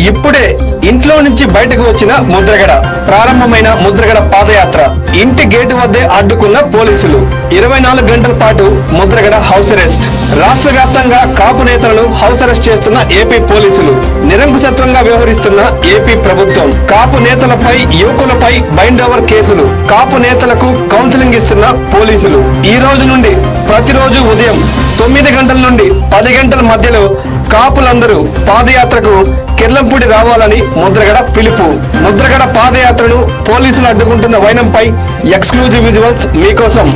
ఇప్పుడే ఇంట్లో నుంచి బయటకు వచ్చిన ముద్రగడ. ప్రారంభమైన ముద్రగడ పాదయాత్ర. ఇంటి గేటు వద్దే అడ్డుకున్న పోలీసులు. 24 గంటల పాటు ముద్రగడ హౌస్ అరెస్ట్. రాష్ట్ర వ్యాప్తంగా కాపు నేతలను హౌస్ అరెస్ట్ చేస్తున్న ఏపీ పోలీసులు. నిరంకుశత్వంగా వ్యవహరిస్తున్న ఏపీ ప్రభుత్వం. కాపు నేతలపై, యువకులపై బైండ్ ఓవర్ కేసులు. కాపు నేతలకు కౌన్సిలింగ్ ఇస్తున్న పోలీసులు. ఈ రోజు నుండి ప్రతిరోజు ఉదయం 9 గంటల నుండి 10 గంటల మధ్యలో కాపులందరూ పాదయాత్రకు కిర్లంపూడి రావాలని ముద్రగడ పిలుపు. ముద్రగడ పాదయాత్రను పోలీసులు అడ్డుకుంటున్న వైనంపై ఎక్స్క్లూజివ్ విజువల్స్ మీకోసం.